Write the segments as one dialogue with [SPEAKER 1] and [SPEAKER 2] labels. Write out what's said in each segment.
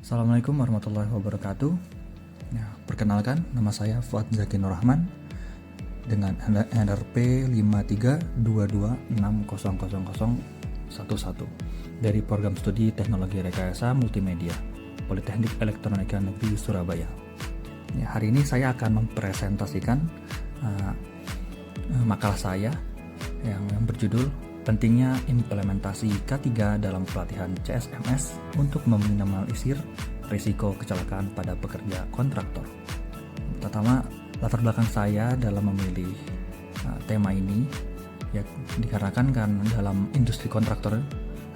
[SPEAKER 1] Assalamualaikum warahmatullahi wabarakatuh. Ya, perkenalkan, nama saya Fuad Zaki Nur Rahman dengan NRP 5322600011 dari Program Studi Teknologi Rekayasa Multimedia Politeknik Elektronika Negeri Surabaya. Ya, hari ini saya akan mempresentasikan makalah saya yang berjudul Pentingnya Implementasi K3 dalam Pelatihan CSMS untuk Meminimalisir Risiko Kecelakaan pada Pekerja Kontraktor. Pertama, latar belakang saya dalam memilih tema ini ya dikarenakan kan dalam industri kontraktor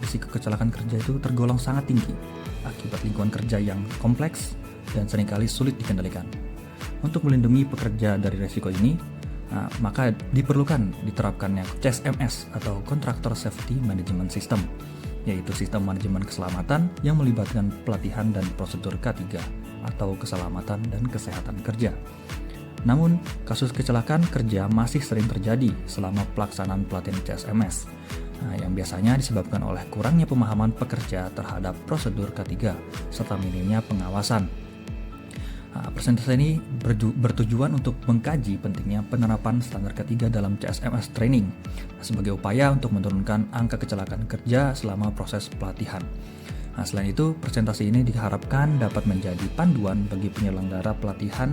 [SPEAKER 1] risiko kecelakaan kerja itu tergolong sangat tinggi akibat lingkungan kerja yang kompleks dan seringkali sulit dikendalikan. Untuk melindungi pekerja dari risiko ini, maka diperlukan diterapkannya CSMS atau Contractor Safety Management System, yaitu sistem manajemen keselamatan yang melibatkan pelatihan dan prosedur K3 atau keselamatan dan kesehatan kerja. Namun, kasus kecelakaan kerja masih sering terjadi selama pelaksanaan pelatihan CSMS, yang biasanya disebabkan oleh kurangnya pemahaman pekerja terhadap prosedur K3 serta minimnya pengawasan. Presentasi ini bertujuan untuk mengkaji pentingnya penerapan standar K3 dalam CSMS training sebagai upaya untuk menurunkan angka kecelakaan kerja selama proses pelatihan. Selain itu, presentasi ini diharapkan dapat menjadi panduan bagi penyelenggara pelatihan,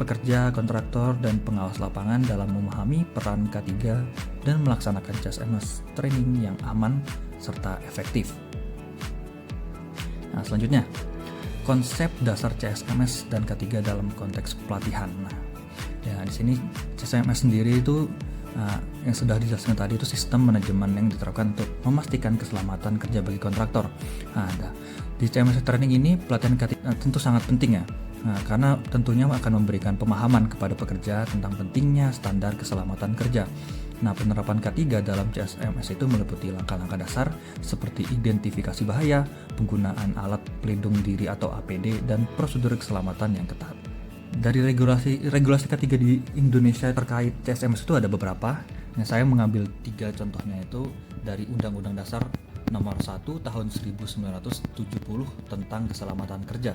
[SPEAKER 1] pekerja, kontraktor, dan pengawas lapangan dalam memahami peran K3 dan melaksanakan CSMS training yang aman serta efektif. Selanjutnya, konsep dasar CSMS dan K3 dalam konteks pelatihan. Di sini CSMS sendiri itu yang sudah dijelaskan tadi itu sistem manajemen yang diterapkan untuk memastikan keselamatan kerja bagi kontraktor. Di CSMS training ini pelatihan K3 tentu sangat penting ya. Karena tentunya akan memberikan pemahaman kepada pekerja tentang pentingnya standar keselamatan kerja. Penerapan K3 dalam CSMS itu meliputi langkah-langkah dasar seperti identifikasi bahaya, penggunaan alat pelindung diri atau APD, dan prosedur keselamatan yang ketat. Dari regulasi K3 di Indonesia terkait CSMS itu ada beberapa. Saya mengambil 3 contohnya itu dari Undang-Undang Dasar Nomor 1 Tahun 1970 tentang keselamatan kerja,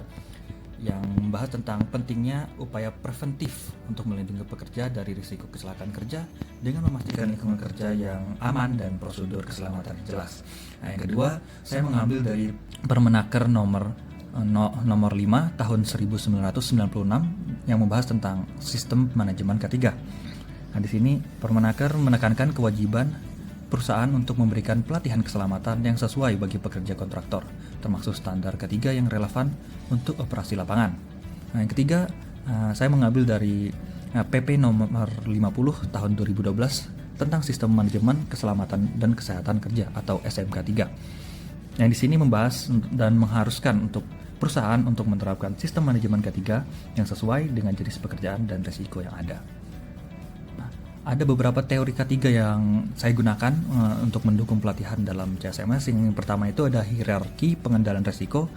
[SPEAKER 1] yang membahas tentang pentingnya upaya preventif untuk melindungi pekerja dari risiko kecelakaan kerja dengan memastikan lingkungan kerja yang aman dan prosedur keselamatan yang jelas. Yang kedua, saya mengambil dari Permenaker nomor 5 tahun 1996 yang membahas tentang sistem manajemen K3. Di sini Permenaker menekankan kewajiban perusahaan untuk memberikan pelatihan keselamatan yang sesuai bagi pekerja kontraktor, termasuk standar K3 yang relevan untuk operasi lapangan. Yang ketiga, saya mengambil dari PP nomor 50 tahun 2012 tentang sistem manajemen keselamatan dan kesehatan kerja atau SMK3. Yang di sini membahas dan mengharuskan untuk perusahaan untuk menerapkan sistem manajemen K3 yang sesuai dengan jenis pekerjaan dan risiko yang ada. Ada beberapa teori K3 yang saya gunakan untuk mendukung pelatihan dalam CSMS. Yang pertama itu ada hierarki pengendalian risiko,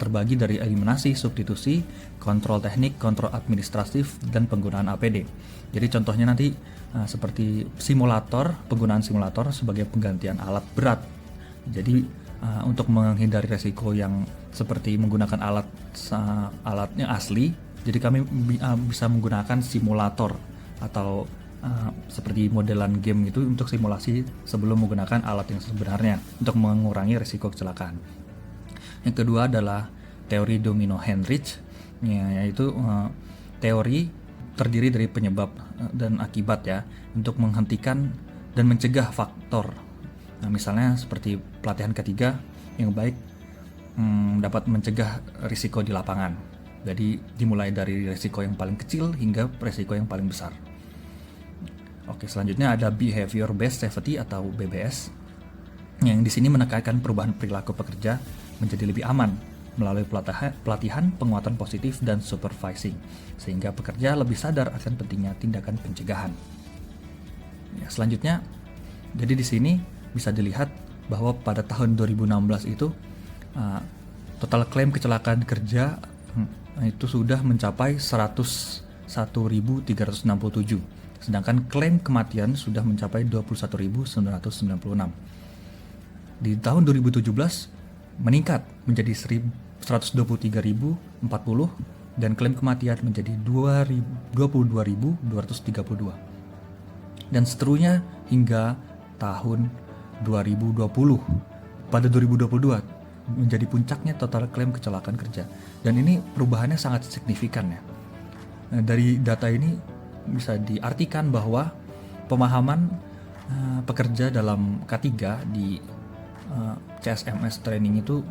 [SPEAKER 1] terbagi dari eliminasi, substitusi, kontrol teknik, kontrol administratif, dan penggunaan APD. Jadi contohnya nanti seperti penggunaan simulator sebagai penggantian alat berat. Jadi untuk menghindari risiko yang seperti menggunakan alatnya asli, jadi kami bisa menggunakan simulator atau seperti modelan game itu untuk simulasi sebelum menggunakan alat yang sebenarnya untuk mengurangi risiko kecelakaan. Yang kedua adalah teori domino Heinrich, yaitu teori terdiri dari penyebab dan akibat ya, untuk menghentikan dan mencegah faktor. Misalnya seperti pelatihan K3 yang baik dapat mencegah risiko di lapangan. Jadi dimulai dari risiko yang paling kecil hingga risiko yang paling besar. Oke, selanjutnya ada Behavior Based Safety atau BBS, yang di sini menekankan perubahan perilaku pekerja menjadi lebih aman melalui pelatihan, penguatan positif, dan supervising, sehingga pekerja lebih sadar akan pentingnya tindakan pencegahan. Selanjutnya, jadi di sini bisa dilihat bahwa pada tahun 2016 itu total klaim kecelakaan kerja itu sudah mencapai 101.367. Sedangkan klaim kematian sudah mencapai 21.996. Di tahun 2017 meningkat menjadi 123.040 dan klaim kematian menjadi 22.232 dan seterusnya hingga tahun 2020. Pada 2022 menjadi puncaknya total klaim kecelakaan kerja, dan ini perubahannya sangat signifikan ya. Nah, dari data ini bisa diartikan bahwa pemahaman pekerja dalam K3 di CSMS training itu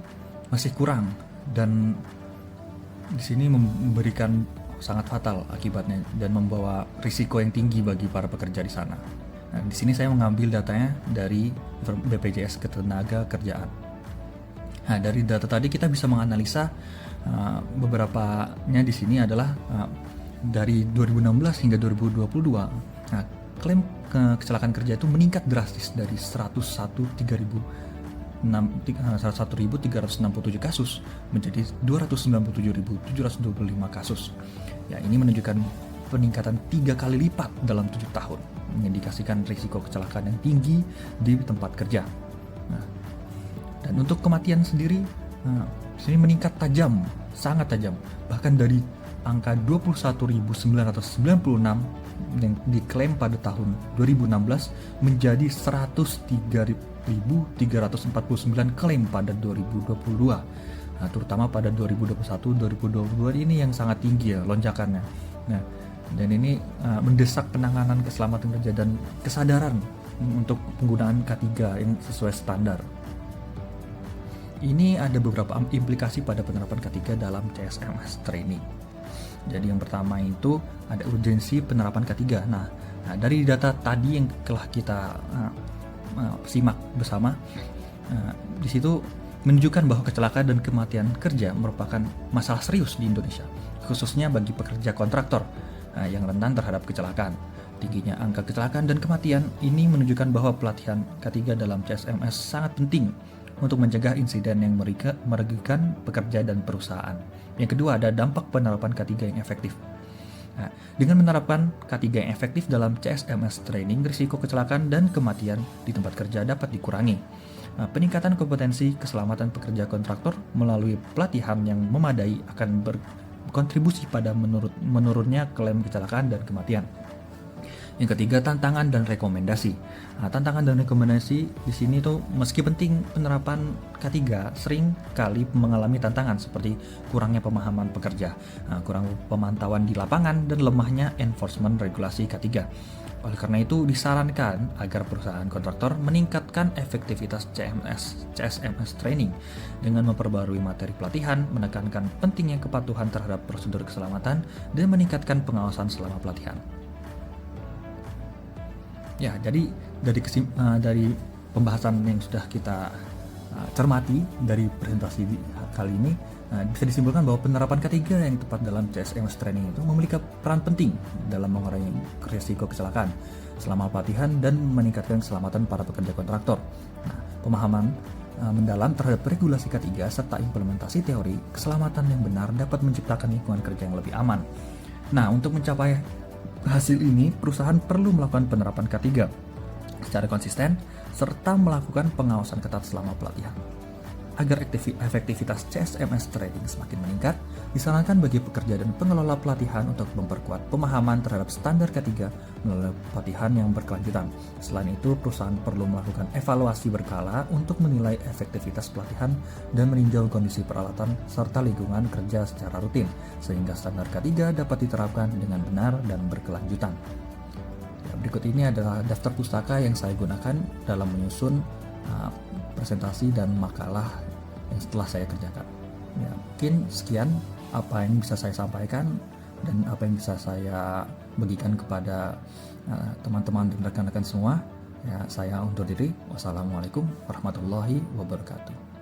[SPEAKER 1] masih kurang, dan di sini memberikan sangat fatal akibatnya dan membawa risiko yang tinggi bagi para pekerja di sana. Nah, di sini saya mengambil datanya dari BPJS Ketenagakerjaan. Nah, dari data tadi kita bisa menganalisa beberapanya di sini adalah dari 2016 hingga 2022. Nah, klaim kecelakaan kerja itu meningkat drastis dari 101.367 kasus menjadi 297.725 kasus. Ya, ini menunjukkan peningkatan 3 kali lipat dalam 7 tahun, mengindikasikan risiko kecelakaan yang tinggi di tempat kerja. Nah, dan untuk kematian sendiri, sini meningkat tajam, sangat tajam, bahkan dari angka 21.996 yang diklaim pada tahun 2016 menjadi 103.349 klaim pada 2022. Nah, terutama pada 2021-2022 ini yang sangat tinggi ya lonjakannya. Nah, dan ini mendesak penanganan keselamatan kerja dan kesadaran untuk penggunaan K3 yang sesuai standar. Ini ada beberapa implikasi pada penerapan K3 dalam CSMS training. Jadi yang pertama itu ada urgensi penerapan K3. Nah, dari data tadi yang telah kita simak bersama, di situ menunjukkan bahwa kecelakaan dan kematian kerja merupakan masalah serius di Indonesia, khususnya bagi pekerja kontraktor yang rentan terhadap kecelakaan. Tingginya angka kecelakaan dan kematian ini menunjukkan bahwa pelatihan K3 dalam CSMS sangat penting untuk mencegah insiden yang merugikan pekerja dan perusahaan. Yang kedua, ada dampak penerapan K3 yang efektif. Nah, dengan menerapkan K3 yang efektif dalam CSMS training, risiko kecelakaan dan kematian di tempat kerja dapat dikurangi. Nah, peningkatan kompetensi keselamatan pekerja kontraktor melalui pelatihan yang memadai akan berkontribusi pada menurunnya klaim kecelakaan dan kematian. Yang ketiga, tantangan dan rekomendasi. Nah, tantangan dan rekomendasi di sini tuh meski penting, penerapan K3 sering kali mengalami tantangan seperti kurangnya pemahaman pekerja, kurang pemantauan di lapangan, dan lemahnya enforcement regulasi K3. Oleh karena itu, disarankan agar perusahaan kontraktor meningkatkan efektivitas CSMS training dengan memperbarui materi pelatihan, menekankan pentingnya kepatuhan terhadap prosedur keselamatan, dan meningkatkan pengawasan selama pelatihan. Ya, jadi dari pembahasan yang sudah kita cermati dari presentasi kali ini, bisa disimpulkan bahwa penerapan K3 yang tepat dalam CSMS training itu memiliki peran penting dalam mengurangi risiko kecelakaan selama pelatihan dan meningkatkan keselamatan para pekerja kontraktor. Nah, pemahaman mendalam terhadap regulasi K3 serta implementasi teori keselamatan yang benar dapat menciptakan lingkungan kerja yang lebih aman. Nah, untuk mencapai hasil ini, perusahaan perlu melakukan penerapan K3 secara konsisten serta melakukan pengawasan ketat selama pelatihan. Agar efektivitas CSMS training semakin meningkat, disarankan bagi pekerja dan pengelola pelatihan untuk memperkuat pemahaman terhadap standar K3 melalui pelatihan yang berkelanjutan. Selain itu, perusahaan perlu melakukan evaluasi berkala untuk menilai efektivitas pelatihan dan meninjau kondisi peralatan serta lingkungan kerja secara rutin, sehingga standar K3 dapat diterapkan dengan benar dan berkelanjutan. Berikut ini adalah daftar pustaka yang saya gunakan dalam menyusun presentasi dan makalah yang setelah saya kerjakan. Ya, mungkin sekian apa yang bisa saya sampaikan dan apa yang bisa saya bagikan kepada teman-teman dan rekan-rekan semua. Ya, saya undur diri. Wassalamualaikum warahmatullahi wabarakatuh.